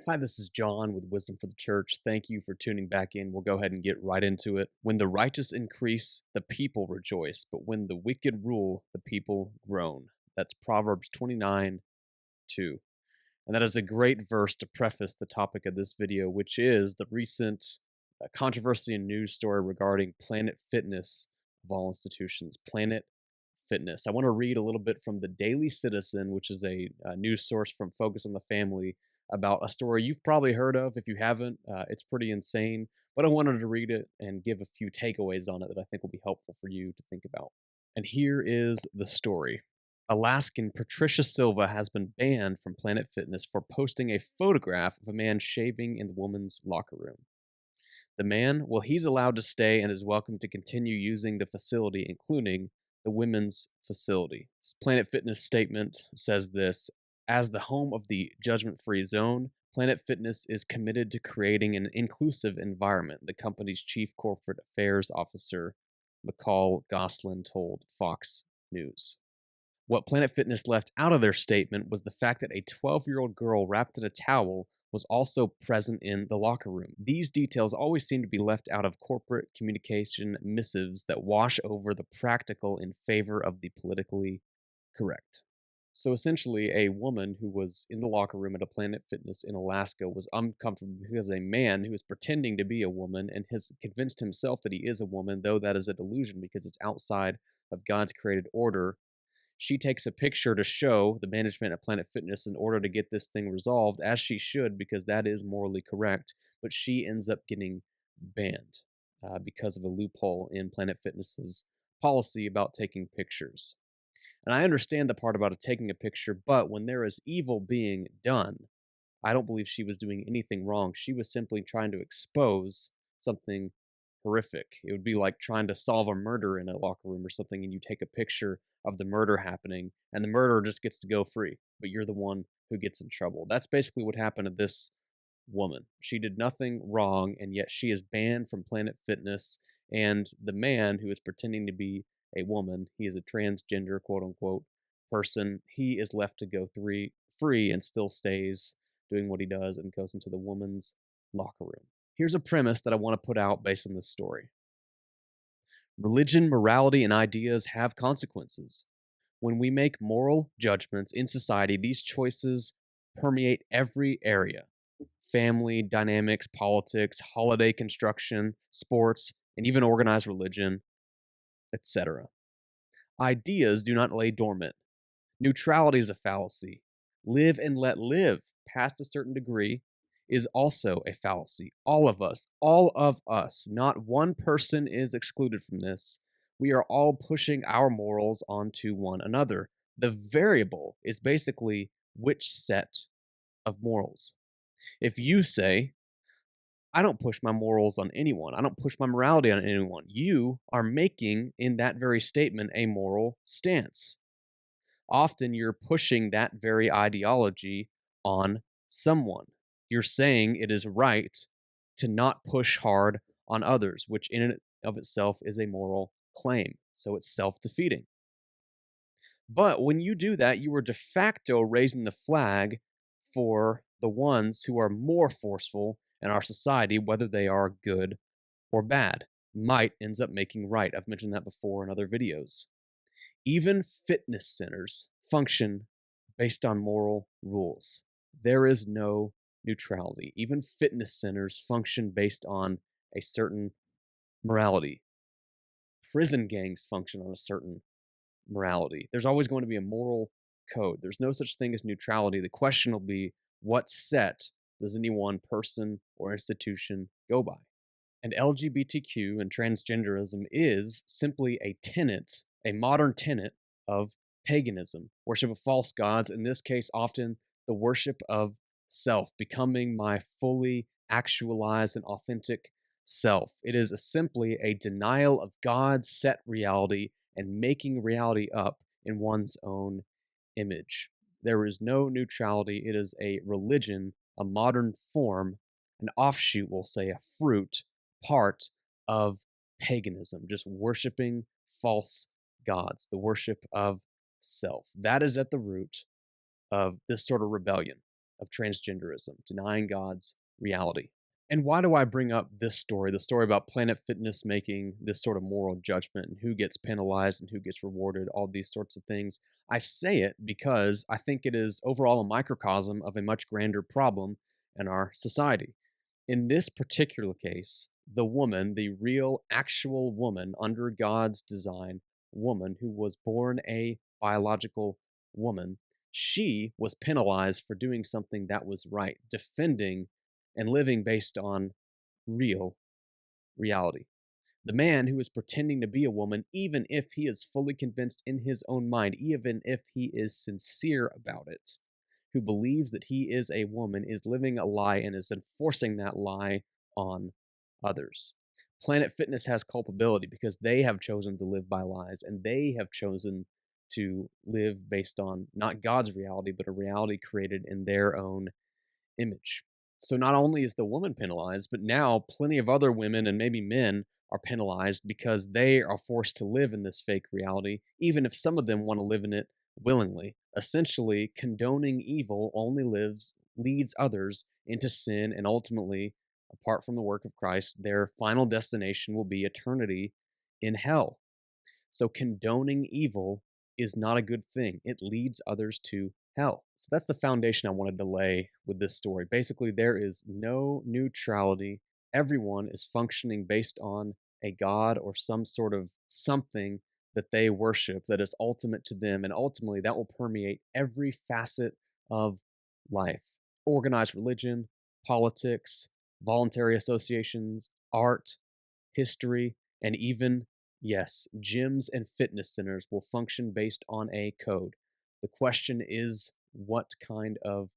Hi, this is John with Wisdom for the Church. Thank you for tuning back in. We'll go ahead and get right into it. When the righteous increase, the people rejoice, but when the wicked rule, the people groan. That's Proverbs 29:2. And that is a great verse to preface the topic of this video, which is the recent controversy and news story regarding Planet Fitness of all institutions. Planet Fitness. I want to read a little bit from the Daily Citizen, which is a news source from Focus on the Family, about a story you've probably heard of. If you haven't, it's pretty insane, but I wanted to read it and give a few takeaways on it that I think will be helpful for you to think about. And here is the story. Alaskan Patricia Silva has been banned from Planet Fitness for posting a photograph of a man shaving in the woman's locker room. The man, well, he's allowed to stay and is welcome to continue using the facility, including the women's facility. Planet Fitness statement says this: as the home of the judgment-free zone, Planet Fitness is committed to creating an inclusive environment, the company's chief corporate affairs officer, McCall Goslin, told Fox News. What Planet Fitness left out of their statement was the fact that a 12-year-old girl wrapped in a towel was also present in the locker room. These details always seem to be left out of corporate communication missives that wash over the practical in favor of the politically correct. So essentially, a woman who was in the locker room at a Planet Fitness in Alaska was uncomfortable because a man who is pretending to be a woman and has convinced himself that he is a woman, though that is a delusion because it's outside of God's created order. She takes a picture to show the management at Planet Fitness in order to get this thing resolved, as she should, because that is morally correct. But she ends up getting banned because of a loophole in Planet Fitness's policy about taking pictures. And I understand the part about it taking a picture, but when there is evil being done, I don't believe she was doing anything wrong. She was simply trying to expose something horrific. It would be like trying to solve a murder in a locker room or something, and you take a picture of the murder happening, and the murderer just gets to go free, but you're the one who gets in trouble. That's basically what happened to this woman. She did nothing wrong, and yet she is banned from Planet Fitness, and the man who is pretending to be a woman, he is a transgender, quote-unquote, person, he is left to go free and still stays doing what he does and goes into the woman's locker room. Here's a premise that I want to put out based on this story. Religion, morality, and ideas have consequences. When we make moral judgments in society, these choices permeate every area: family dynamics, politics, holiday construction, sports, and even organized religion, etc. Ideas do not lay dormant. Neutrality is a fallacy. Live and let live, past a certain degree, is also a fallacy. All of us, not one person is excluded from this. We are all pushing our morals onto one another. The variable is basically which set of morals. If you say, I don't push my morals on anyone, I don't push my morality on anyone, you are making, in that very statement, a moral stance. Often you're pushing that very ideology on someone. You're saying it is right to not push hard on others, which in and of itself is a moral claim. So it's self-defeating. But when you do that, you are de facto raising the flag for the ones who are more forceful in our society, whether they are good or bad. Might ends up making right. I've mentioned that before in other videos. Even fitness centers function based on moral rules. There is no neutrality. Even fitness centers function based on a certain morality. Prison gangs function on a certain morality. There's always going to be a moral code. There's no such thing as neutrality. The question will be, what set does any one person or institution go by? And LGBTQ and transgenderism is simply a tenet, a modern tenet of paganism, worship of false gods, in this case, often the worship of self, becoming my fully actualized and authentic self. It is simply a denial of God's set reality and making reality up in one's own image. There is no neutrality. It is a religion, a modern form, an offshoot, we'll say, a fruit, part of paganism, just worshiping false gods, the worship of self. That is at the root of this sort of rebellion of transgenderism, denying God's reality. And why do I bring up this story, the story about Planet Fitness making this sort of moral judgment and who gets penalized and who gets rewarded, all these sorts of things? I say it because I think it is overall a microcosm of a much grander problem in our society. In this particular case, the woman, the real, actual woman under God's design, woman who was born a biological woman, she was penalized for doing something that was right, defending and living based on real reality. The man who is pretending to be a woman, even if he is fully convinced in his own mind, even if he is sincere about it, who believes that he is a woman, is living a lie and is enforcing that lie on others. Planet Fitness has culpability because they have chosen to live by lies and they have chosen to live based on not God's reality, but a reality created in their own image. So not only is the woman penalized, but now plenty of other women and maybe men are penalized because they are forced to live in this fake reality, even if some of them want to live in it willingly. Essentially, condoning evil only leads others into sin, and ultimately, apart from the work of Christ, their final destination will be eternity in hell. So condoning evil is not a good thing. It leads others to hell. So that's the foundation I wanted to lay with this story. Basically, there is no neutrality. Everyone is functioning based on a god or some sort of something that they worship that is ultimate to them. And ultimately, that will permeate every facet of life: organized religion, politics, voluntary associations, art, history, and even, yes, gyms and fitness centers will function based on a code. The question is, what kind of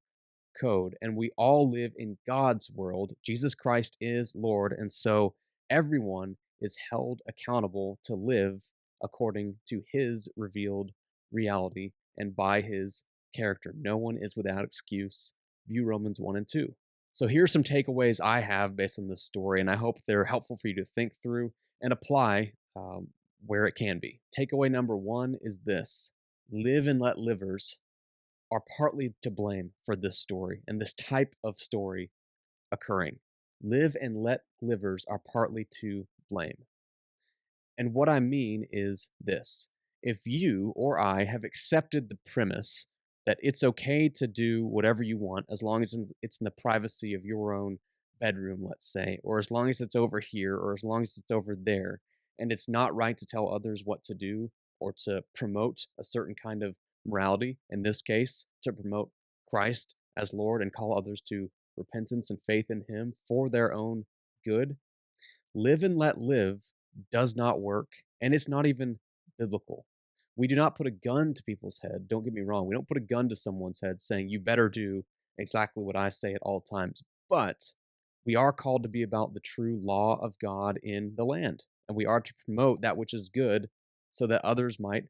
code? And we all live in God's world. Jesus Christ is Lord, and so everyone is held accountable to live according to his revealed reality and by his character. No one is without excuse. View Romans 1 and 2. So here's some takeaways I have based on this story, and I hope they're helpful for you to think through and apply where it can be. Takeaway number one is this: live and let livers are partly to blame for this story and this type of story occurring. Live and let livers are partly to blame. And what I mean is this: if you or I have accepted the premise that it's okay to do whatever you want as long as it's in the privacy of your own bedroom, let's say, or as long as it's over here, or as long as it's over there, and it's not right to tell others what to do or to promote a certain kind of morality, in this case, to promote Christ as Lord and call others to repentance and faith in Him for their own good, live and let live does not work, and it's not even biblical. We do not put a gun to people's head. Don't get me wrong. We don't put a gun to someone's head saying, you better do exactly what I say at all times. But we are called to be about the true law of God in the land. And we are to promote that which is good so that others might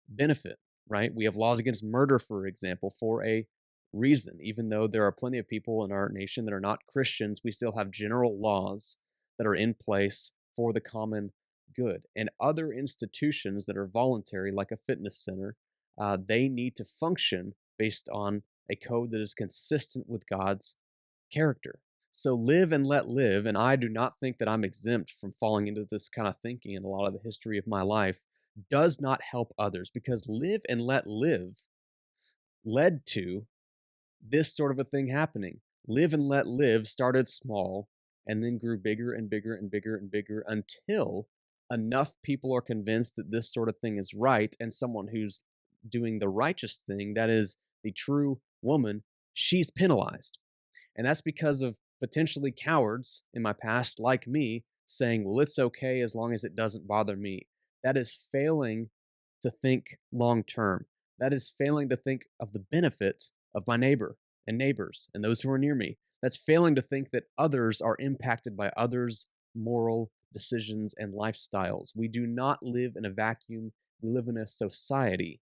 benefit, right? We have laws against murder, for example, for a reason. Even though there are plenty of people in our nation that are not Christians, we still have general laws that are in place for the common good. And other institutions that are voluntary, like a fitness center, they need to function based on a code that is consistent with God's character. So live and let live, and I do not think that I'm exempt from falling into this kind of thinking in a lot of the history of my life, does not help others, because live and let live led to this sort of a thing happening. Live and let live started small and then grew bigger and bigger and bigger and bigger until enough people are convinced that this sort of thing is right, and someone who's doing the righteous thing, that is the true woman, she's penalized. And that's because of potentially cowards in my past, like me, saying, well, it's okay as long as it doesn't bother me. That is failing to think long term. That is failing to think of the benefit of my neighbor and neighbors and those who are near me. That's failing to think that others are impacted by others' moral decisions and lifestyles. We do not live in a vacuum. We live in a society.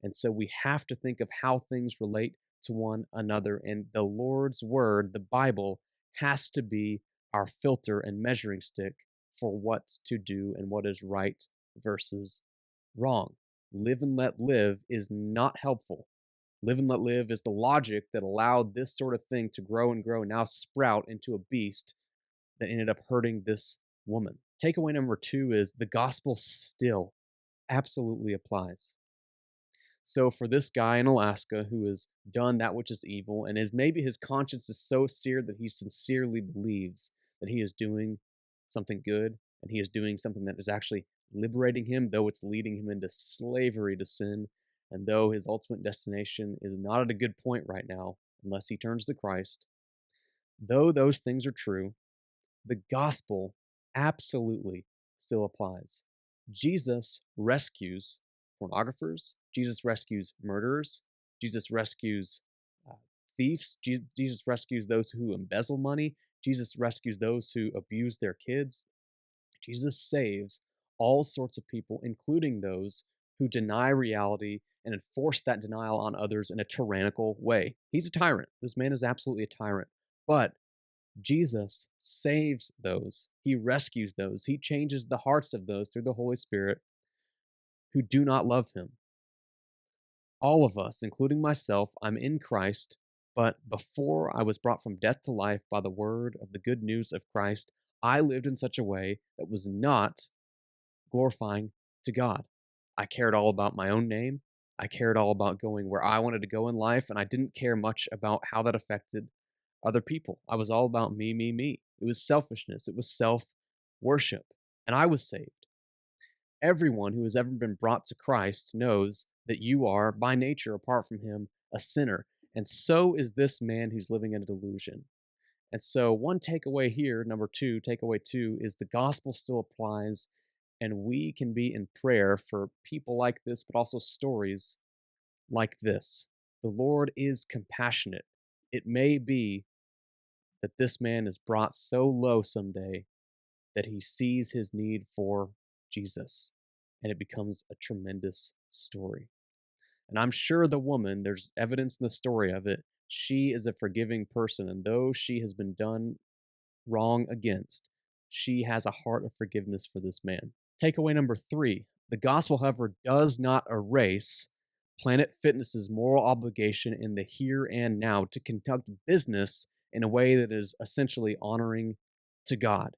And so we have to think of how things relate to one another. And the Lord's word, the Bible, has to be our filter and measuring stick for what to do and what is right versus Wrong. Live and let live is not helpful. Live and let live is the logic that allowed this sort of thing to grow and grow, now sprout into a beast that ended up hurting this woman. Takeaway number two is the gospel still absolutely applies. So for this guy in Alaska who has done that which is evil, and is maybe his conscience is so seared that he sincerely believes that he is doing something good and he is doing something that is actually liberating him, though it's leading him into slavery to sin, and though his ultimate destination is not at a good point right now, unless he turns to Christ, though those things are true, the gospel absolutely still applies. Jesus rescues pornographers, Jesus rescues murderers, Jesus rescues uh, thieves, Jesus rescues those who embezzle money, Jesus rescues those who abuse their kids. Jesus saves all sorts of people, including those who deny reality and enforce that denial on others in a tyrannical way. He's a tyrant. This man is absolutely a tyrant. But Jesus saves those. He rescues those. He changes the hearts of those through the Holy Spirit who do not love him. All of us, including myself, I'm in Christ, but before I was brought from death to life by the word of the good news of Christ, I lived in such a way that was not glorifying to God. I cared all about my own name. I cared all about going where I wanted to go in life, and I didn't care much about how that affected other people. I was all about me, me, me. It was selfishness, it was self worship, and I was saved. Everyone who has ever been brought to Christ knows that you are, by nature, apart from him, a sinner. And so is this man who's living in a delusion. And so, one takeaway here, number two, takeaway two, is the gospel still applies, and we can be in prayer for people like this, but also stories like this. The Lord is compassionate. It may be that this man is brought so low someday that he sees his need for Jesus, and it becomes a tremendous story. And I'm sure the woman, there's evidence in the story of it, she is a forgiving person, and though she has been done wrong against, she has a heart of forgiveness for this man. Takeaway number three, the gospel, however, does not erase Planet Fitness's moral obligation in the here and now to conduct business in a way that is essentially honoring to God.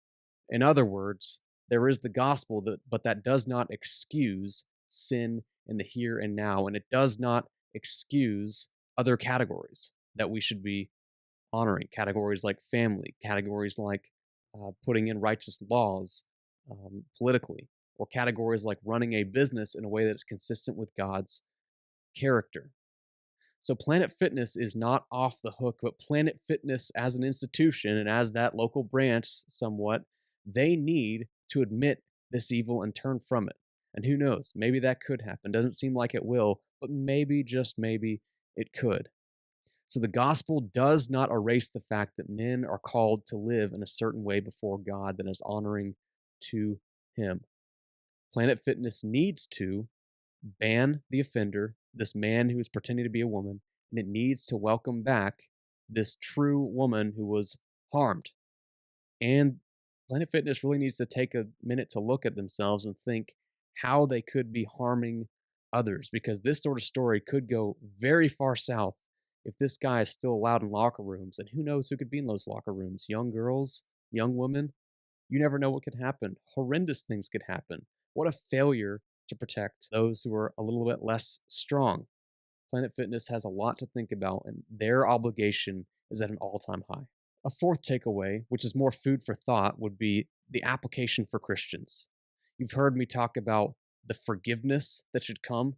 In other words, there is the gospel, but that does not excuse sin in the here and now, and it does not excuse other categories that we should be honoring, categories like family, categories like putting in righteous laws politically, or categories like running a business in a way that is consistent with God's character. So Planet Fitness is not off the hook, but Planet Fitness as an institution and as that local branch somewhat, they need to admit this evil and turn from it. And who knows, maybe that could happen. Doesn't seem like it will, but maybe, just maybe, it could. So the gospel does not erase the fact that men are called to live in a certain way before God that is honoring to him. Planet Fitness needs to ban the offender, this man who is pretending to be a woman, and it needs to welcome back this true woman who was harmed. And Planet Fitness really needs to take a minute to look at themselves and think how they could be harming others, because this sort of story could go very far south if this guy is still allowed in locker rooms. And who knows who could be in those locker rooms? Young girls, young women. You never know what could happen. Horrendous things could happen. What a failure to protect those who are a little bit less strong. Planet Fitness has a lot to think about, and their obligation is at an all time high. A fourth takeaway, which is more food for thought, would be the application for Christians. You've heard me talk about the forgiveness that should come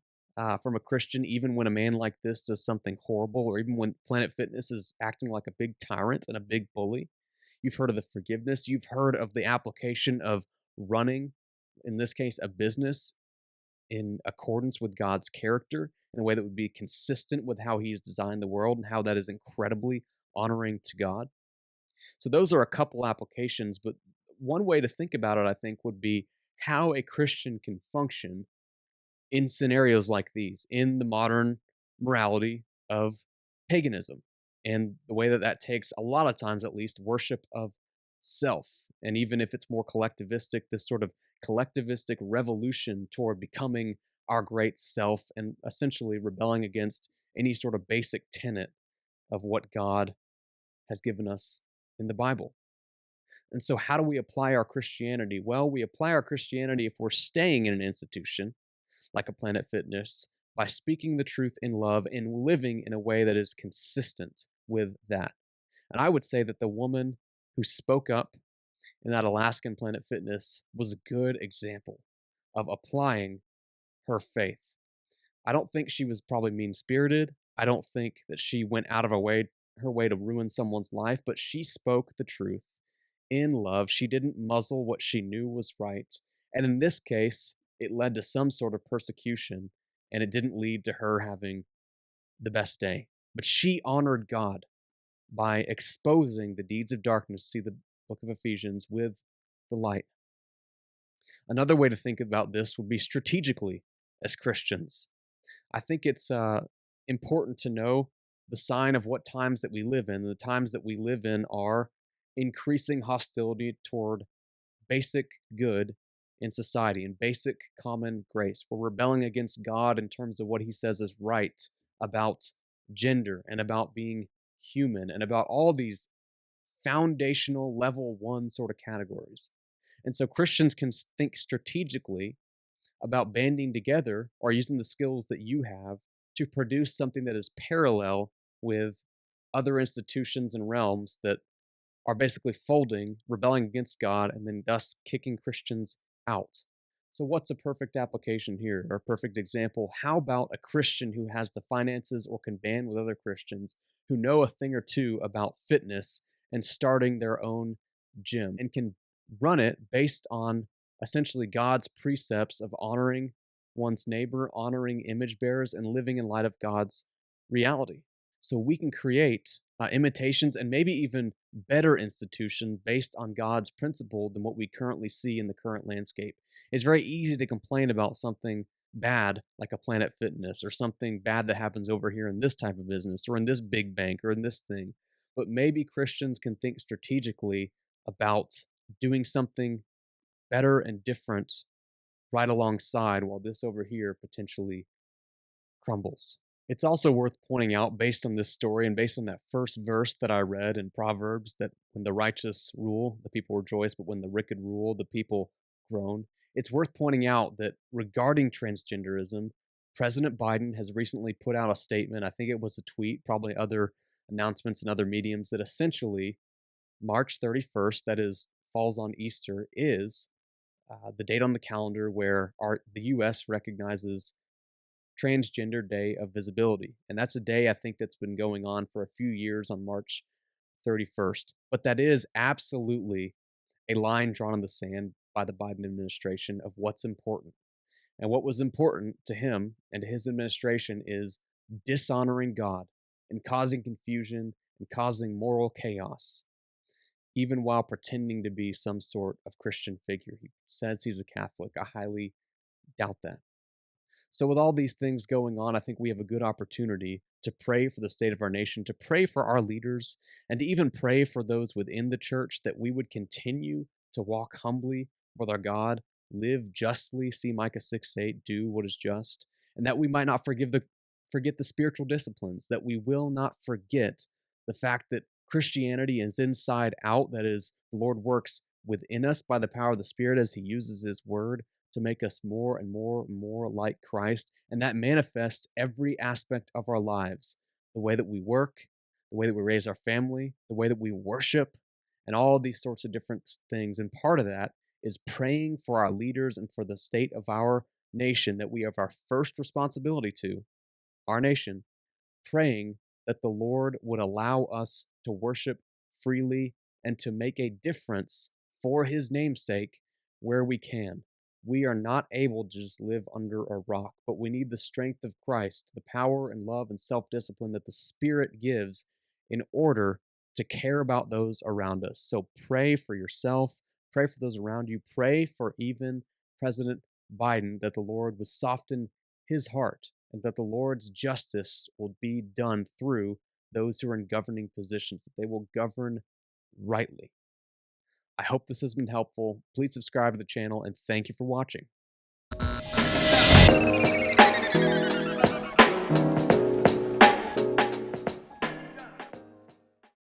from a Christian, even when a man like this does something horrible, or even when Planet Fitness is acting like a big tyrant and a big bully. You've heard of the forgiveness. You've heard of the application of running, in this case, a business in accordance with God's character in a way that would be consistent with how He's designed the world and how that is incredibly honoring to God. So, those are a couple applications, but one way to think about it, I think, would be how a Christian can function in scenarios like these, in the modern morality of paganism, and the way that that takes, a lot of times at least, worship of self. And even if it's more collectivistic, this sort of collectivistic revolution toward becoming our great self and essentially rebelling against any sort of basic tenet of what God has given us in the Bible. And so, how do we apply our Christianity? Well, we apply our Christianity if we're staying in an institution like a Planet Fitness by speaking the truth in love and living in a way that is consistent with that. And I would say that the woman who spoke up in that Alaskan Planet Fitness was a good example of applying her faith. I don't think she was probably mean spirited. I don't think that she went out of her way to ruin someone's life, but she spoke the truth in love. She didn't muzzle what she knew was right. And in this case, it led to some sort of persecution, and it didn't lead to her having the best day. But she honored God by exposing the deeds of darkness, see the book of Ephesians, with the light. Another way to think about this would be strategically as Christians. I think it's important to know the sign of what times that we live in. The times that we live in are increasing hostility toward basic good in society and basic common grace. We're rebelling against God in terms of what he says is right about gender and about being human and about all these foundational level one sort of categories. And so Christians can think strategically about banding together or using the skills that you have to produce something that is parallel with other institutions and realms that are basically folding, rebelling against God, and then thus kicking Christians out. So, what's a perfect application here, or a perfect example? How about a Christian who has the finances or can band with other Christians who know a thing or two about fitness and starting their own gym and can run it based on essentially God's precepts of honoring one's neighbor, honoring image bearers, and living in light of God's reality? So we can create imitations and maybe even better institution based on God's principle than what we currently see in the current landscape. It's very easy to complain about something bad like a Planet Fitness or something bad that happens over here in this type of business or in this big bank or in this thing. But maybe Christians can think strategically about doing something better and different right alongside while this over here potentially crumbles. It's also worth pointing out, based on this story and based on that first verse that I read in Proverbs, that when the righteous rule, the people rejoice, but when the wicked rule, the people groan. It's worth pointing out that regarding transgenderism, President Biden has recently put out a statement. I think it was a tweet, probably other announcements and other mediums, that essentially March 31st, that is, falls on Easter, is the date on the calendar where the U.S. recognizes Transgender Day of Visibility. And that's a day I think that's been going on for a few years on March 31st. But that is absolutely a line drawn in the sand by the Biden administration of what's important. And what was important to him and to his administration is dishonoring God and causing confusion and causing moral chaos, even while pretending to be some sort of Christian figure. He says he's a Catholic. I highly doubt that. So, with all these things going on, I think we have a good opportunity to pray for the state of our nation, to pray for our leaders, and to even pray for those within the church that we would continue to walk humbly with our God, live justly, see Micah 6:8, do what is just, and that we might not forget the spiritual disciplines, that we will not forget the fact that Christianity is inside out, that is, the Lord works within us by the power of the Spirit as He uses His word to make us more and more and more like Christ. And that manifests every aspect of our lives, the way that we work, the way that we raise our family, the way that we worship, and all these sorts of different things. And part of that is praying for our leaders and for the state of our nation that we have our first responsibility to, our nation, praying that the Lord would allow us to worship freely and to make a difference for His name's sake where we can. We are not able to just live under a rock, but we need the strength of Christ, the power and love and self-discipline that the Spirit gives in order to care about those around us. So pray for yourself, pray for those around you, pray for even President Biden that the Lord would soften his heart and that the Lord's justice will be done through those who are in governing positions, that they will govern rightly. I hope this has been helpful. Please subscribe to the channel and thank you for watching.